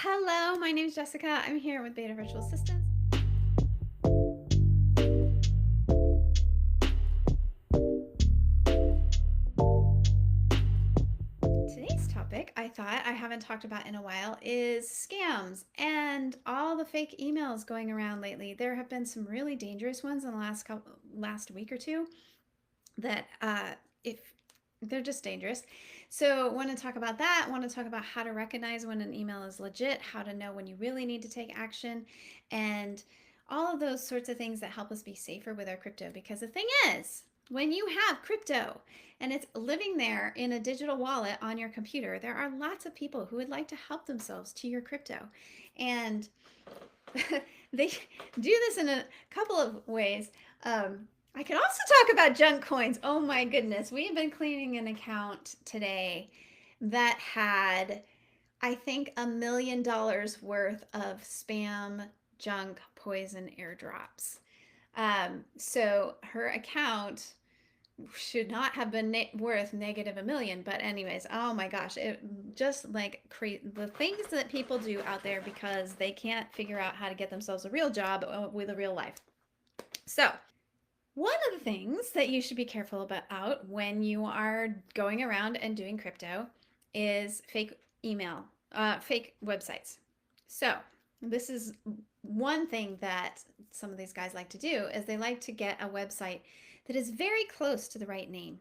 Hello, my name is Jessica. I'm here with Beta Virtual Assistants. Today's topic, I thought I haven't talked about in a while, is scams and all the fake emails going around lately. There have been some really dangerous ones in the last week or two that if they're just dangerous. So, I want to talk about that. I want to talk about how to recognize when an email is legit, how to know when you really need to take action, and all of those sorts of things that help us be safer with our crypto. Because the thing is, when you have crypto and it's living there in a digital wallet on your computer, there are lots of people who would like to help themselves to your crypto. And they do this in a couple of ways. I can also talk about junk coins. Oh my goodness. We have been cleaning an account today that had, I think, $1 million worth of spam, junk, poison airdrops. So her account should not have been worth negative $1 million. But anyways, oh my gosh, it just like the things that people do out there because they can't figure out how to get themselves a real job with a real life. So one of the things that you should be careful about when you are going around and doing crypto is fake email, fake websites. So this is one thing that some of these guys like to do is they like to get a website that is very close to the right name.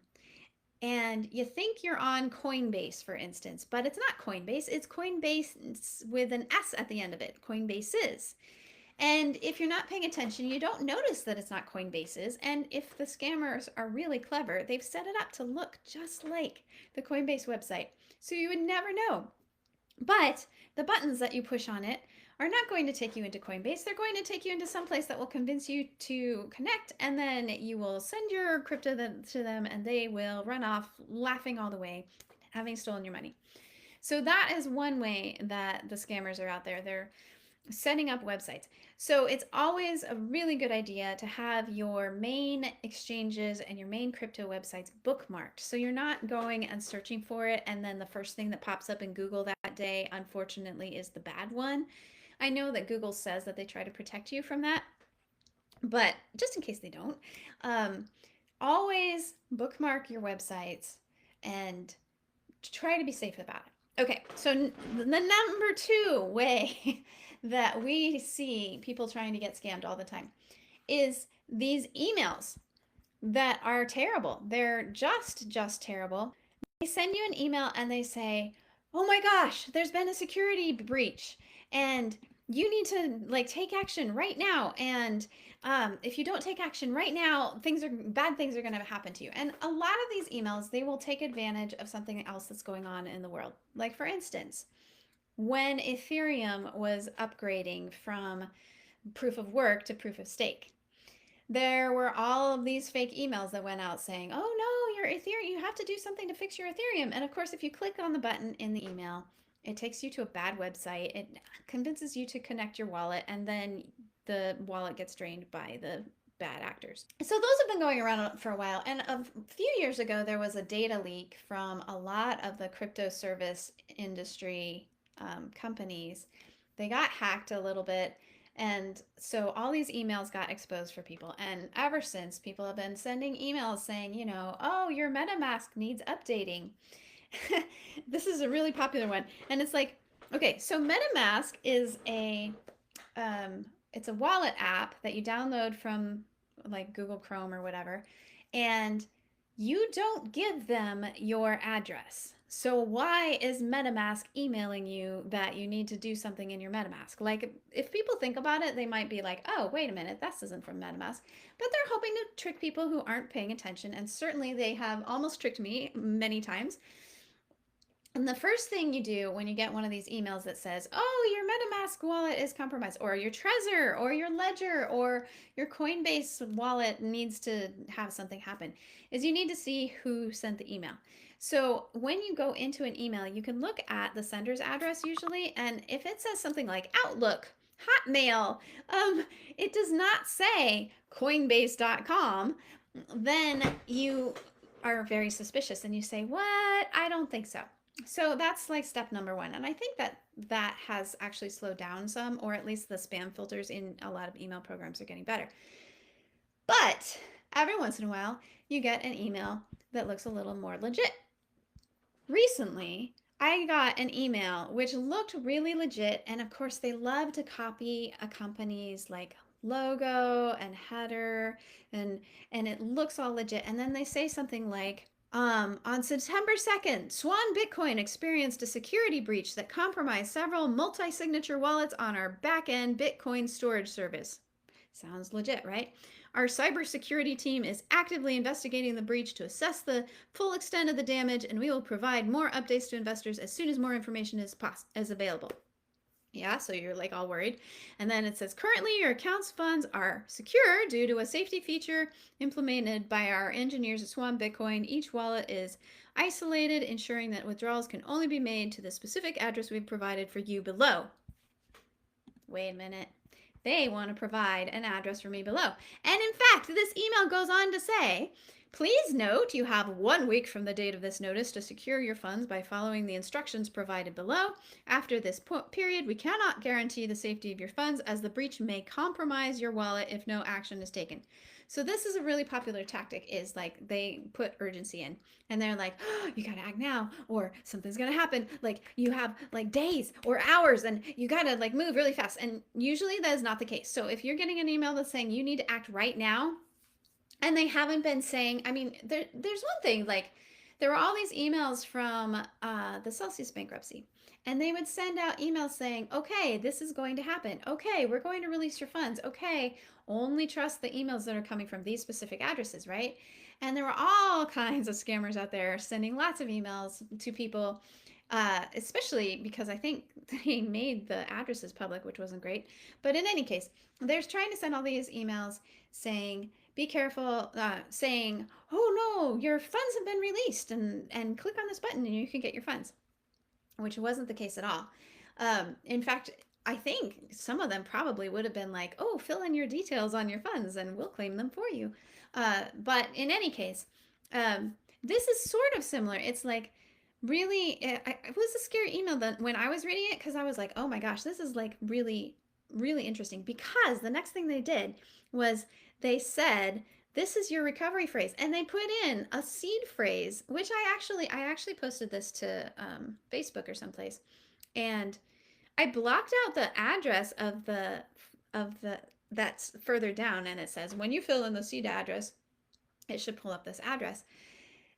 And you think you're on Coinbase, for instance, but it's not Coinbase. It's Coinbase with an S at the end of it. Coinbase is. And if you're not paying attention, you don't notice that it's not Coinbase's. And if the scammers are really clever, they've set it up to look just like the Coinbase website. So you would never know. But the buttons that you push on it are not going to take you into Coinbase. They're going to take you into some place that will convince you to connect, and then you will send your crypto to them, and they will run off laughing all the way, having stolen your money. So that is one way that the scammers are out there. They're setting up websites. So it's always a really good idea to have your main exchanges and your main crypto websites bookmarked. So you're not going and searching for it, and then the first thing that pops up in Google that day, unfortunately, is the bad one. I know that Google says that they try to protect you from that, but just in case they don't, um, always bookmark your websites and try to be safe about it. Okay, so the number two way that we see people trying to get scammed all the time is these emails that are terrible. They're just terrible. They send you an email and they say, "Oh my gosh, there's been a security breach and you need to like take action right now, and if you don't take action right now, bad things are going to happen to you." And a lot of these emails, they will take advantage of something else that's going on in the world. Like for instance, when Ethereum was upgrading from proof of work to proof of stake, there were all of these fake emails that went out saying, "Oh no, your Ethereum, you have to do something to fix your Ethereum." And of course, if you click on the button in the email, it takes you to a bad website. It convinces you to connect your wallet, and then the wallet gets drained by the bad actors. So those have been going around for a while. And a few years ago, there was a data leak from a lot of the crypto service industry companies. They got hacked a little bit. And so all these emails got exposed for people. And ever since, people have been sending emails saying, "Oh, your MetaMask needs updating." This is a really popular one. And it's like, okay, so MetaMask is it's a wallet app that you download from like Google Chrome or whatever. And you don't give them your address. So why is MetaMask emailing you that you need to do something in your MetaMask? Like if people think about it, they might be like, "Oh, wait a minute, this isn't from MetaMask." But they're hoping to trick people who aren't paying attention, and certainly they have almost tricked me many times. And the first thing you do when you get one of these emails that says, "Oh, your MetaMask wallet is compromised," or your Trezor, or your Ledger, or your Coinbase wallet needs to have something happen, is you need to see who sent the email. So when you go into an email, you can look at the sender's address usually, and if it says something like Outlook, Hotmail, it does not say Coinbase.com, then you are very suspicious and you say, "What? I don't think so." So that's like step number one. And I think that that has actually slowed down some, or at least the spam filters in a lot of email programs are getting better. But every once in a while, you get an email that looks a little more legit. Recently, I got an email which looked really legit, and of course, they love to copy a company's like logo and header, and it looks all legit. And then they say something like, on September 2nd, Swan Bitcoin experienced a security breach that compromised several multi-signature wallets on our back-end Bitcoin storage service. Sounds legit, right? Our cybersecurity team is actively investigating the breach to assess the full extent of the damage, and we will provide more updates to investors as soon as more information is available. Yeah, so you're like all worried. And then it says currently your account's funds are secure due to a safety feature implemented by our engineers at Swan Bitcoin. Each wallet is isolated, ensuring that withdrawals can only be made to the specific address we've provided for you below. Wait a minute. They want to provide an address for me below. And in fact, this email goes on to say, please note you have 1 week from the date of this notice to secure your funds by following the instructions provided below. After this period, we cannot guarantee the safety of your funds as the breach may compromise your wallet if no action is taken. So this is a really popular tactic, is like they put urgency in, and they're like, oh, you gotta act now or something's gonna happen. Like you have like days or hours and you gotta like move really fast. And usually that is not the case. So if you're getting an email that's saying you need to act right now, and they haven't been saying, I mean, there's one thing, like there were all these emails from the Celsius bankruptcy, and they would send out emails saying, okay, this is going to happen. Okay, we're going to release your funds. Okay, only trust the emails that are coming from these specific addresses, right? And there were all kinds of scammers out there sending lots of emails to people, especially because I think they made the addresses public, which wasn't great. But in any case, they're trying to send all these emails saying, be careful, saying, oh no, your funds have been released, and click on this button and you can get your funds, which wasn't the case at all. In fact, I think some of them probably would have been like, oh, fill in your details on your funds and we'll claim them for you. But in any case, this is sort of similar. It's like, really, it was a scary email that when I was reading it, because I was like, oh my gosh, this is like really, really interesting. Because the next thing they did was they said, this is your recovery phrase, and they put in a seed phrase, which I actually posted this to Facebook or someplace, and I blocked out the address of the that's further down, and it says when you fill in the seed address, it should pull up this address,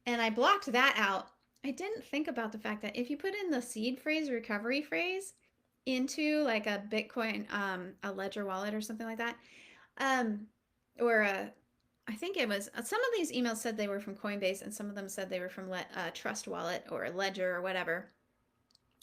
and I blocked that out. I didn't think about the fact that if you put in the seed phrase, recovery phrase, into like a Bitcoin, a Ledger wallet or something like that, um, or a, I think it was, some of these emails said they were from Coinbase, and some of them said they were from Trust Wallet or Ledger or whatever.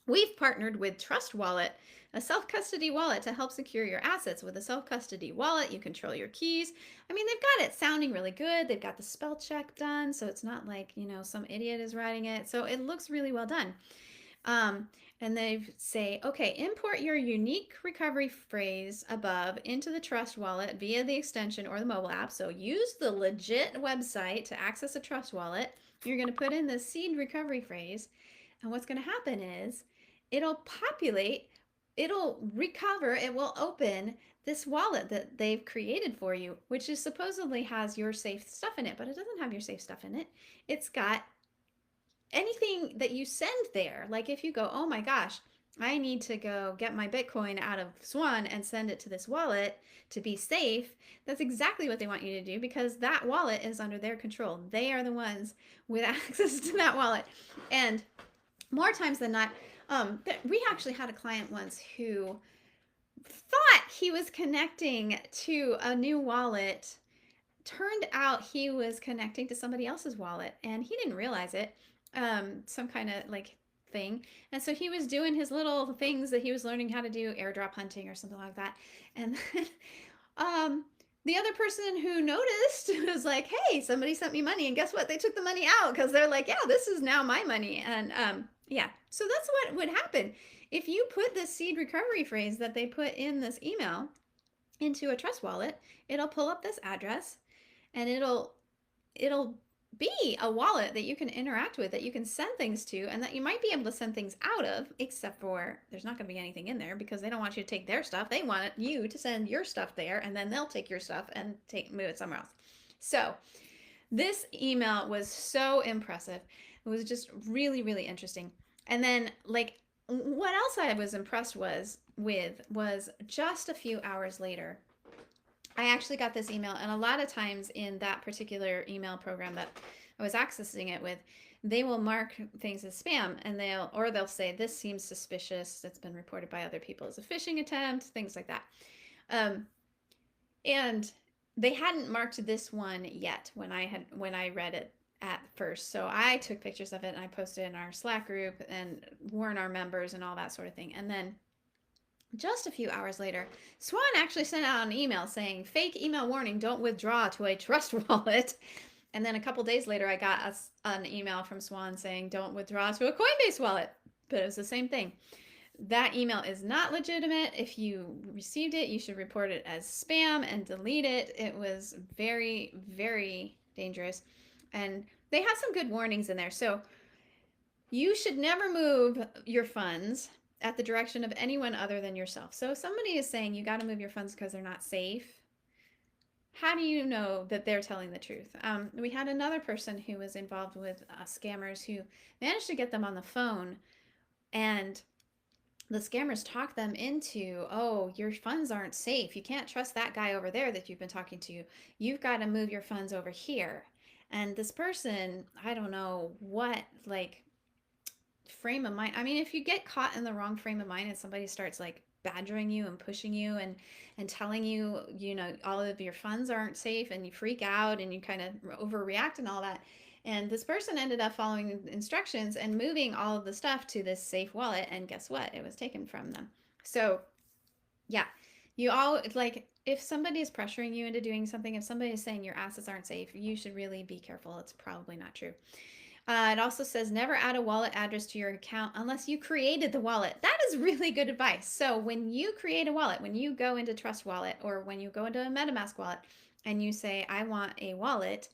We've partnered with Trust Wallet, a self-custody wallet to help secure your assets. With a self-custody wallet, you control your keys. I mean, they've got it sounding really good. They've got the spell check done, so it's not like, some idiot is writing it. So it looks really well done. Um, and they say, okay, import your unique recovery phrase above into the Trust Wallet via the extension or the mobile app. So use the legit website to access a Trust Wallet. You're going to put in the seed recovery phrase. And what's going to happen is it'll populate, it'll recover, it will open this wallet that they've created for you, which is supposedly has your safe stuff in it, but it doesn't have your safe stuff in it. It's got anything that you send there. Like if you go, oh my gosh, I need to go get my Bitcoin out of Swan and send it to this wallet to be safe, that's exactly what they want you to do, because that wallet is under their control. They are the ones with access to that wallet. And more times than not, we actually had a client once who thought he was connecting to a new wallet. Turned out he was connecting to somebody else's wallet, and he didn't realize it. Some kind of like thing. And so he was doing his little things that he was learning how to do, airdrop hunting or something like that. And then, the other person who noticed was like, hey, somebody sent me money. And guess what? They took the money out because they're like, yeah, this is now my money. And yeah, so that's what would happen. If you put this seed recovery phrase that they put in this email into a Trust Wallet, it'll pull up this address, and it'll be a wallet that you can interact with, that you can send things to, and that you might be able to send things out of, except for there's not going to be anything in there because they don't want you to take their stuff. They want you to send your stuff there, and then they'll take your stuff and move it somewhere else. So this email was so impressive. It was just really, really interesting. And then, like, what else I was impressed was just a few hours later, I actually got this email, and a lot of times in that particular email program that I was accessing it with, they will mark things as spam, and they'll say this seems suspicious. It's been reported by other people as a phishing attempt, things like that. Um, and they hadn't marked this one yet when I read it at first. So I took pictures of it and I posted in our Slack group and warned our members and all that sort of thing. And then just a few hours later, Swan actually sent out an email saying, "Fake email warning, don't withdraw to a trust wallet." And then a couple days later, I got an email from Swan saying, "Don't withdraw to a Coinbase wallet." But it was the same thing. That email is not legitimate. If you received it, you should report it as spam and delete it. It was very, very dangerous. And they have some good warnings in there. So you should never move your funds at the direction of anyone other than yourself. So if somebody is saying you got to move your funds because they're not safe, how do you know that they're telling the truth? We had another person who was involved with scammers who managed to get them on the phone, and the scammers talk them into, oh, your funds aren't safe. You can't trust that guy over there that you've been talking to. You've got to move your funds over here. And this person, I don't know what, like, frame of mind. I mean, if you get caught in the wrong frame of mind and somebody starts like badgering you and pushing you and telling you, you know, all of your funds aren't safe, and you freak out and you kind of overreact and all that. And this person ended up following instructions and moving all of the stuff to this safe wallet, and guess what? It was taken from them. So, yeah. You all, like, if somebody is pressuring you into doing something, if somebody is saying your assets aren't safe, you should really be careful. It's probably not true. It also says never add a wallet address to your account unless you created the wallet. That is really good advice. So when you create a wallet, when you go into Trust Wallet or when you go into a MetaMask wallet and you say, I want a wallet,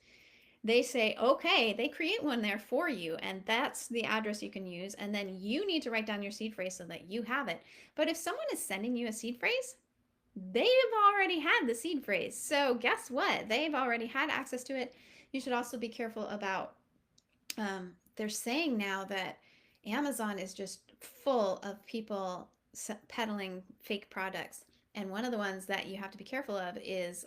they say, okay, they create one there for you, and that's the address you can use. And then you need to write down your seed phrase so that you have it. But if someone is sending you a seed phrase, they've already had the seed phrase. So guess what? They've already had access to it. You should also be careful about they're saying now that Amazon is just full of people peddling fake products. And one of the ones that you have to be careful of is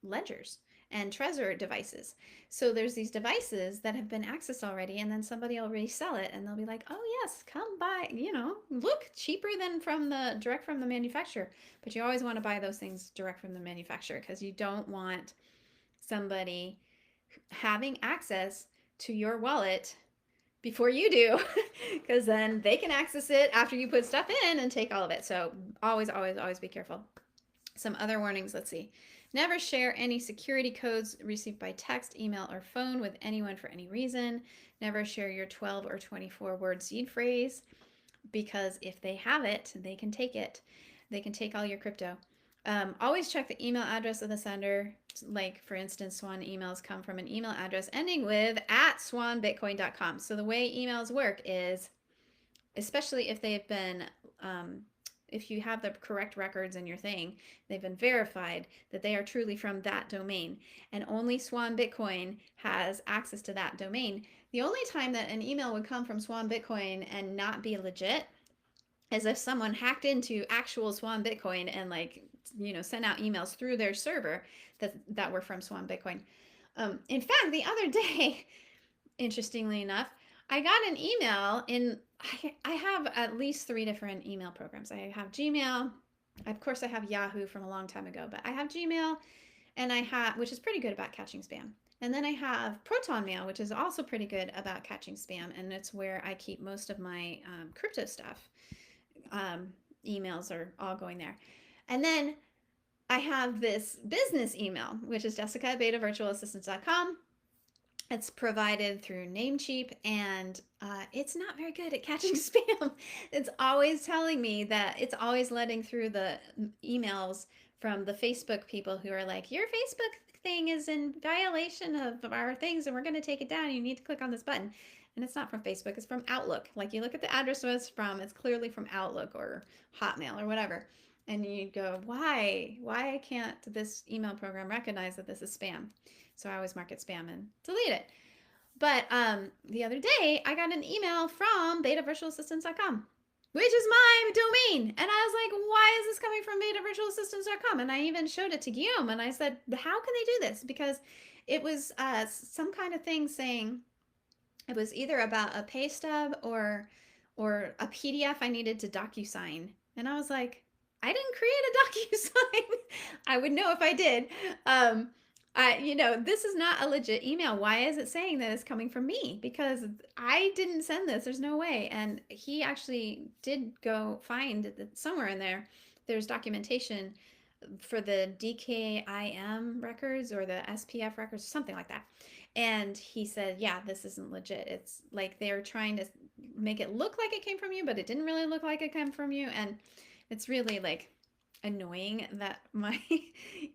ledgers and Trezor devices. So there's these devices that have been accessed already, and then somebody will resell it, and they'll be like, "Oh yes, come buy. You know, look cheaper than from the direct from the manufacturer." But you always want to buy those things direct from the manufacturer because you don't want somebody having access to your wallet before you do, because then they can access it after you put stuff in and take all of it. So always, always, always be careful. Some other warnings, let's see. Never share any security codes received by text, email, or phone with anyone for any reason. Never share your 12 or 24 word seed phrase, because if they have it, they can take it. They can take all your crypto. Always check the email address of the sender. Like, for instance, Swan emails come from an email address ending with @swanbitcoin.com. So the way emails work is, especially if they've been, if you have the correct records in your thing, they've been verified that they are truly from that domain. And only Swan Bitcoin has access to that domain. The only time that an email would come from Swan Bitcoin and not be legit is if someone hacked into actual Swan Bitcoin and, like, you know, sent out emails through their server that were from Swan Bitcoin. In fact, the other day, interestingly enough, I got an email in. I have at least 3 different email programs. I have Gmail. Of course, I have Yahoo from a long time ago, but I have Gmail, and I have, which is pretty good about catching spam. And then I have Proton Mail, which is also pretty good about catching spam, and it's where I keep most of my crypto stuff. Emails are all going there. And then I have this business email, which is jessica@betavirtualassistants.com. It's provided through Namecheap, and it's not very good at catching spam. It's always telling me that it's always letting through the emails from the Facebook people who are like, your Facebook thing is in violation of our things and we're going to take it down. You need to click on this button. And it's not from Facebook, it's from Outlook. Like you look at the address it's from, it's clearly from Outlook or Hotmail or whatever. And you go, why? Why can't this email program recognize that this is spam? So I always mark it spam and delete it. But the other day, I got an email from betavirtualassistants.com, which is my domain. And I was like, why is this coming from betavirtualassistants.com? And I even showed it to Guillaume. And I said, how can they do this? Because it was some kind of thing saying it was either about a pay stub or a PDF I needed to DocuSign. And I was like, I didn't create a DocuSign. I would know if I did. This is not a legit email. Why is it saying that it's coming from me? Because I didn't send this. There's no way. And he actually did go find that somewhere in there, there's documentation for the DKIM records or the SPF records, something like that. And he said, yeah, this isn't legit. It's like they're trying to make it look like it came from you, but it didn't really look like it came from you. And it's really like annoying that my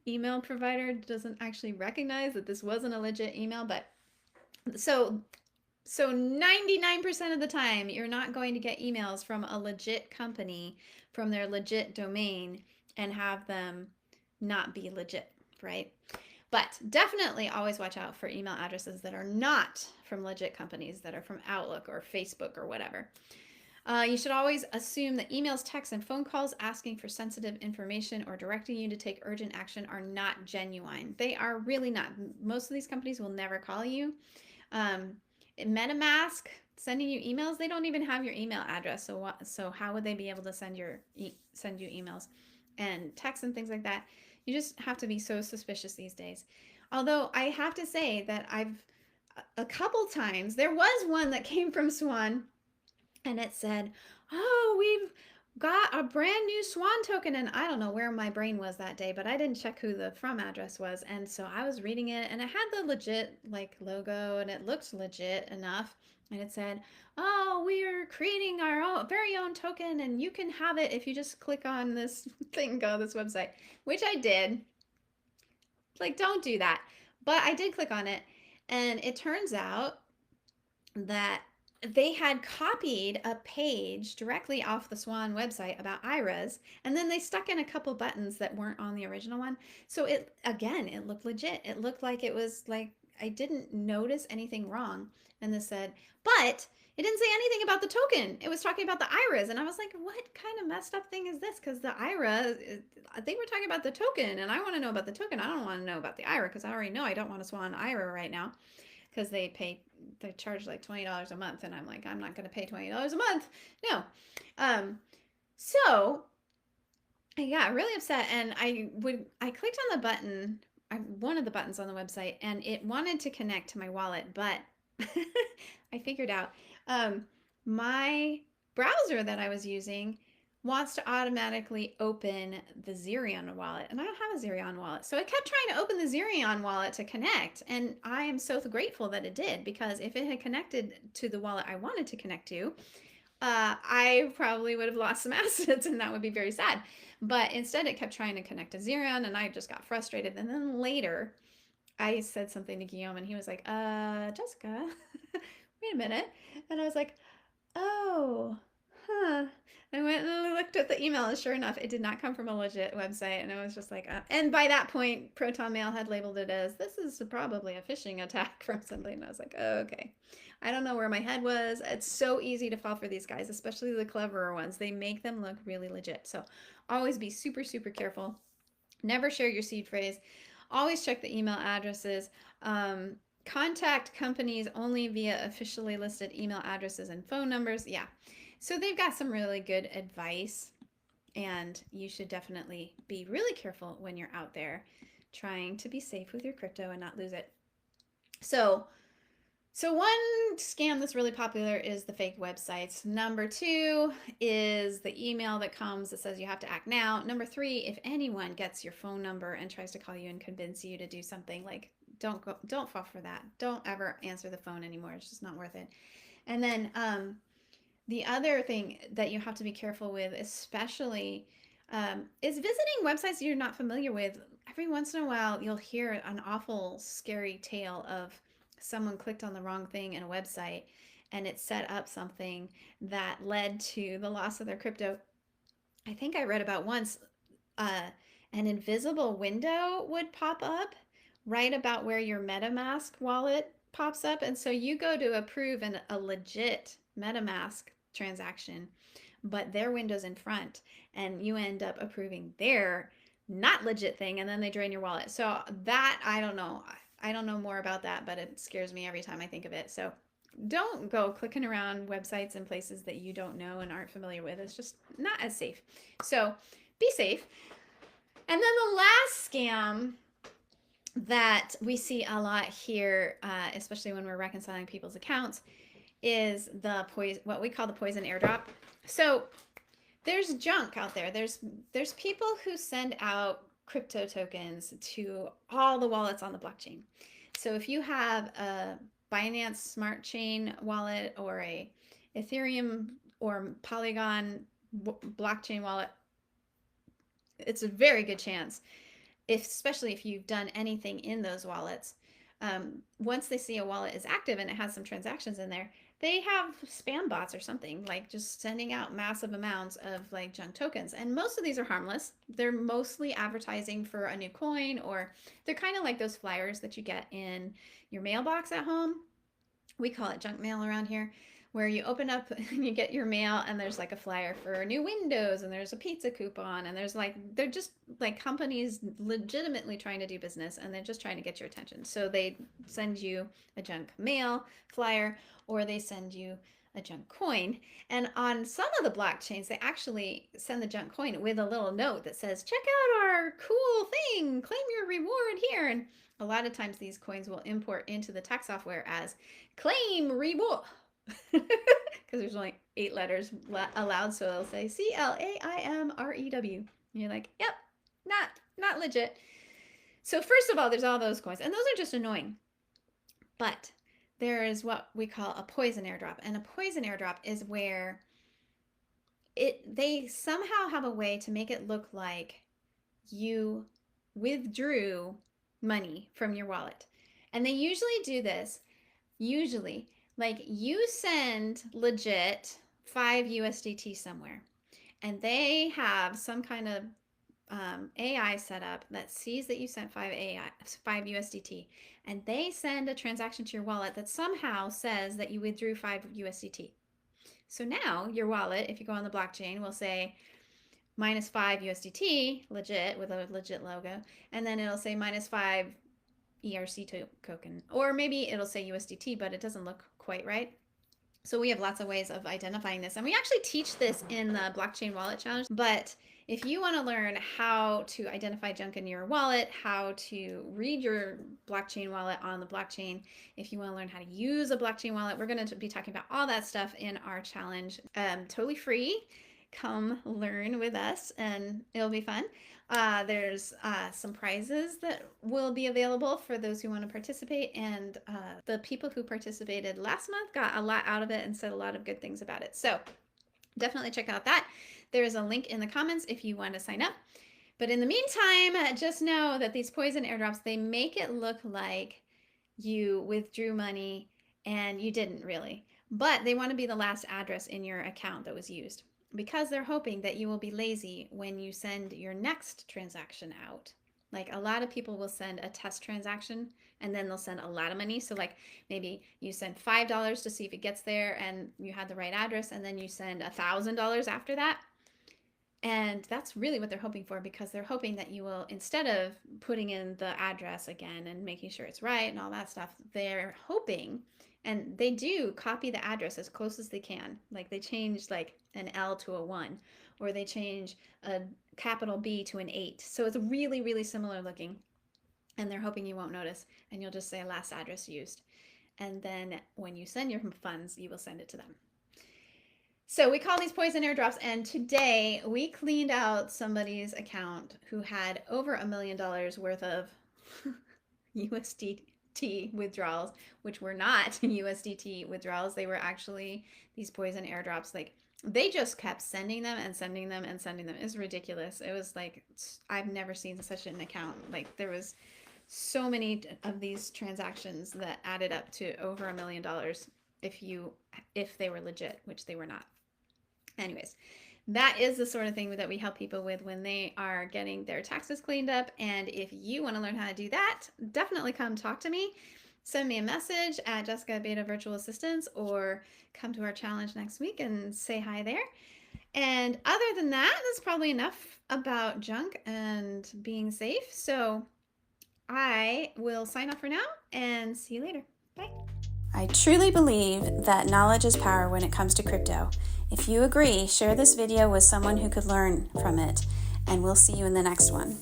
email provider doesn't actually recognize that this wasn't a legit email. But so 99% of the time, you're not going to get emails from a legit company from their legit domain and have them not be legit, right? But definitely always watch out for email addresses that are not from legit companies, that are from Outlook or Facebook or whatever. You should always assume that emails, texts, and phone calls asking for sensitive information or directing you to take urgent action are not genuine. They are really not. Most of these companies will never call you. MetaMask sending you emails, they don't even have your email address. So how would they be able to send you emails and texts and things like that? You just have to be so suspicious these days. Although I have to say that I've a couple times, there was one that came from Swan and it said, oh, we've got a brand new Swan token. And I don't know where my brain was that day, but I didn't check who the from address was. And so I was reading it and it had the legit like logo and it looked legit enough. And it said, oh, we're creating our very own token and you can have it if you just click on this thing, go to this website, which I did. Like, don't do that. But I did click on it and it turns out that they had copied a page directly off the Swan website about IRAs, and then they stuck in a couple buttons that weren't on the original one. So it looked legit. It looked like it was like I didn't notice anything wrong. And this said, but it didn't say anything about the token. It was talking about the IRAs, and I was like, what kind of messed up thing is this? Because the IRA, they were talking about the token, and I want to know about the token. I don't want to know about the IRA because I already know I don't want a Swan IRA right now because they charge like $20 a month, and I'm like, I'm not going to pay $20 a month. No. So I got really upset, and I clicked on the button, one of the buttons on the website, and it wanted to connect to my wallet, but I figured out my browser that I was using wants to automatically open the Xerion wallet, and I don't have a Xerion wallet. So it kept trying to open the Xerion wallet to connect, and I am so grateful that it did, because if it had connected to the wallet I wanted to connect to, I probably would have lost some assets, and that would be very sad. But instead, it kept trying to connect to Xerion, and I just got frustrated. And then later, I said something to Guillaume, and he was like, Jessica, wait a minute. And I was like, oh, huh. I went and looked at the email, and sure enough, it did not come from a legit website. And I was just like, and by that point, Proton Mail had labeled it as, this is probably a phishing attack from somebody. And I was like, oh, okay. I don't know where my head was. It's so easy to fall for these guys, especially the cleverer ones. They make them look really legit. So always be super, super careful. Never share your seed phrase. Always check the email addresses. Contact companies only via officially listed email addresses and phone numbers. Yeah. So they've got some really good advice, and you should definitely be really careful when you're out there trying to be safe with your crypto and not lose it. So one scam that's really popular is the fake websites. Number 2 is the email that comes that says you have to act now. Number 3, if anyone gets your phone number and tries to call you and convince you to do something, like don't fall for that. Don't ever answer the phone anymore. It's just not worth it. And then the other thing that you have to be careful with, especially is visiting websites you're not familiar with. Every once in a while, you'll hear an awful, scary tale of someone clicked on the wrong thing in a website and it set up something that led to the loss of their crypto. I think I read about once uh, an invisible window would pop up right about where your MetaMask wallet pops up. And so you go to approve a legit MetaMask transaction, but their window's in front, and you end up approving their not legit thing, and then they drain your wallet. So that, I don't know. I don't know more about that, but it scares me every time I think of it. So don't go clicking around websites and places that you don't know and aren't familiar with. It's just not as safe. So be safe. And then the last scam that we see a lot here, especially when we're reconciling people's accounts, is what we call the poison airdrop. So there's junk out there. There's people who send out crypto tokens to all the wallets on the blockchain. So if you have a Binance Smart Chain wallet or a Ethereum or Polygon blockchain wallet, it's a very good chance, especially if you've done anything in those wallets. Once they see a wallet is active and it has some transactions in there, they have spam bots or something, like just sending out massive amounts of like junk tokens. And most of these are harmless. They're mostly advertising for a new coin, or they're kind of like those flyers that you get in your mailbox at home. We call it junk mail around here, where you open up and you get your mail and there's like a flyer for new windows and there's a pizza coupon, and there's like, they're just like companies legitimately trying to do business and they're just trying to get your attention. So they send you a junk mail flyer, or they send you a junk coin. And on some of the blockchains, they actually send the junk coin with a little note that says, check out our cool thing, claim your reward here. And a lot of times these coins will import into the tax software as claim reward, because there's only 8 letters allowed, so it'll say CLAIMREW. And you're like, yep, not legit. So first of all, there's all those coins, and those are just annoying. But there is what we call a poison airdrop, and a poison airdrop is where they somehow have a way to make it look like you withdrew money from your wallet. And they usually do this, like you send legit 5 USDT somewhere, and they have some kind of AI set up that sees that you sent 5 USDT, and they send a transaction to your wallet that somehow says that you withdrew 5 USDT. So now your wallet, if you go on the blockchain, will say minus 5 USDT, legit, with a legit logo, and then it'll say minus 5 ERC token, or maybe it'll say USDT, but it doesn't look quite right. So we have lots of ways of identifying this, and we actually teach this in the blockchain wallet challenge. But if you want to learn how to identify junk in your wallet, how to read your blockchain wallet on the blockchain, if you want to learn how to use a blockchain wallet, we're going to be talking about all that stuff in our challenge. Totally free. Come learn with us, and it'll be fun. There's some prizes that will be available for those who want to participate, and the people who participated last month got a lot out of it and said a lot of good things about it. So definitely check out that. There is a link in the comments if you want to sign up. But in the meantime, just know that these poison airdrops, they make it look like you withdrew money and you didn't really. But they want to be the last address in your account that was used, because they're hoping that you will be lazy when you send your next transaction out. Like a lot of people will send a test transaction and then they'll send a lot of money. So like maybe you send $5 to see if it gets there and you had the right address, and then you send $1,000 after that. And that's really what they're hoping for, because they're hoping that you will, instead of putting in the address again and making sure it's right and all that stuff, they're hoping, and they do copy the address as close as they can. Like they change like an L to a 1, or they change a capital B to an 8. So it's really, really similar looking. And they're hoping you won't notice, and you'll just say last address used. And then when you send your funds, you will send it to them. So we call these poison airdrops, and today we cleaned out somebody's account who had over $1 million worth of USDT withdrawals, which were not USDT withdrawals. They were actually these poison airdrops. Like They just kept sending them and sending them and sending them. It was ridiculous. It was like, I've never seen such an account. Like, there was so many of these transactions that added up to over $1 million if they were legit, which they were not. Anyways, that is the sort of thing that we help people with when they are getting their taxes cleaned up. And if you want to learn how to do that, definitely come talk to me. Send me a message at Jessica Beta Virtual Assistants, or come to our challenge next week and say hi there. And other than that, that's probably enough about junk and being safe. So I will sign off for now and see you later. Bye. I truly believe that knowledge is power when it comes to crypto. If you agree, share this video with someone who could learn from it, and we'll see you in the next one.